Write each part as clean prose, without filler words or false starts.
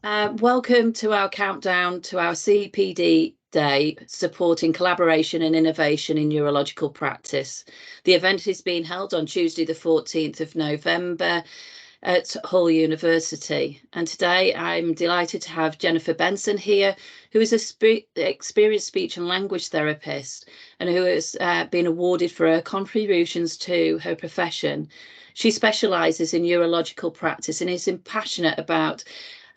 Welcome to our countdown to our CPD Day, supporting collaboration and innovation in neurological practice. The event is being held on Tuesday, the 14th of November at Hull University. And today I'm delighted to have Jennifer Benson here, who is an experienced speech and language therapist and who has been awarded for her contributions to her profession. She specialises in neurological practice and is passionate about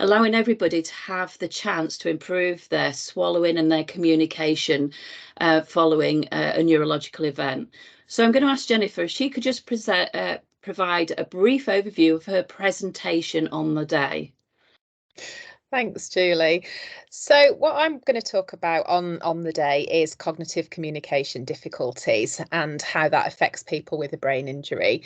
allowing everybody to have the chance to improve their swallowing and their communication following a neurological event. So I'm going to ask Jennifer if she could just provide a brief overview of her presentation on the day. Thanks, Julie. So what I'm going to talk about on the day is cognitive communication difficulties and how that affects people with a brain injury.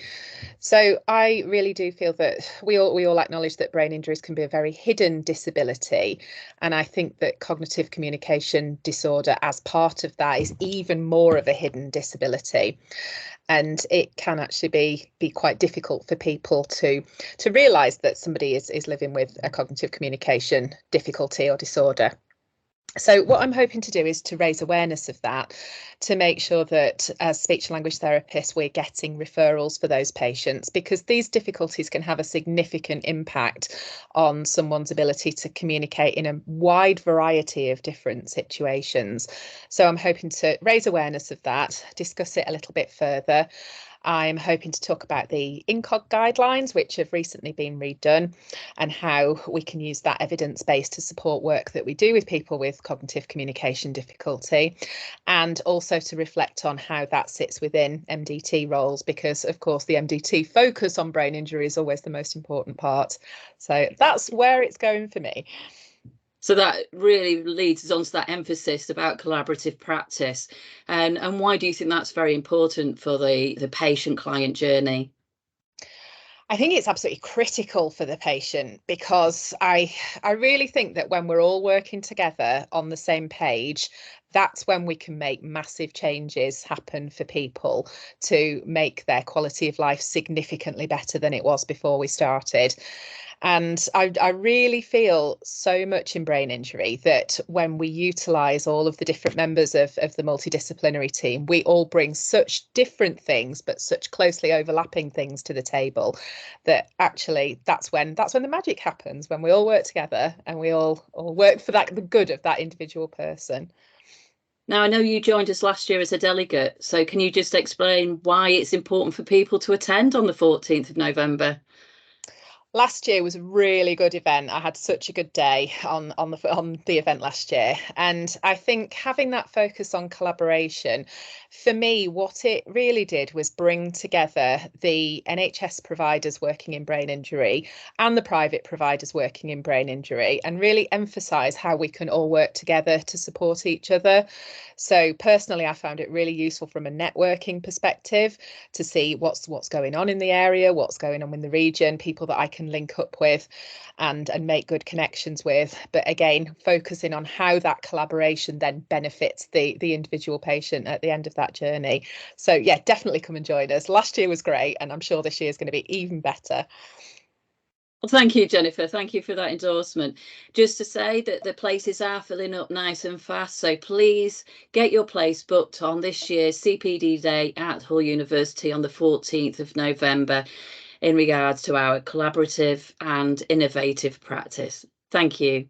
So I really do feel that we all acknowledge that brain injuries can be a very hidden disability. And I think that cognitive communication disorder as part of that is even more of a hidden disability. And it can actually be quite difficult for people to realise that somebody is living with a cognitive communication difficulty or disorder. So what I'm hoping to do is to raise awareness of that, to make sure that as speech and language therapists, we're getting referrals for those patients, because these difficulties can have a significant impact on someone's ability to communicate in a wide variety of different situations. So I'm hoping to raise awareness of that, discuss it a little bit further. I'm hoping to talk about the INCOG guidelines, which have recently been redone, and how we can use that evidence base to support work that we do with people with cognitive communication difficulty, and also to reflect on how that sits within MDT roles, because of course the MDT focus on brain injury is always the most important part. So that's where it's going for me. So that really leads us on to that emphasis about collaborative practice. And why do you think that's very important for the patient-client journey? I think it's absolutely critical for the patient, because I really think that when we're all working together on the same page, that's when we can make massive changes happen for people to make their quality of life significantly better than it was before we started. And I really feel so much in brain injury that when we utilise all of the different members of the multidisciplinary team, we all bring such different things, but such closely overlapping things to the table, that actually that's when the magic happens, when we all work together and we all work for the good of that individual person. Now, I know you joined us last year as a delegate, so can you just explain why it's important for people to attend on the 14th of November? Last year was a really good event. I had such a good day on the event last year, and I think having that focus on collaboration, for me, what it really did was bring together the NHS providers working in brain injury and the private providers working in brain injury, and really emphasise how we can all work together to support each other. So personally, I found it really useful from a networking perspective to see what's going on in the area, what's going on in the region, people that I can link up with and make good connections with. But again, focusing on how that collaboration then benefits the individual patient at the end of that journey. So yeah, definitely come and join us. Last year was great, and I'm sure this year is going to be even better. Well, thank you, Jennifer. Thank you for that endorsement. Just to say that the places are filling up nice and fast, so please get your place booked on this year's CPD Day at Hull University on the 14th of November in regards to our collaborative and innovative practice. Thank you.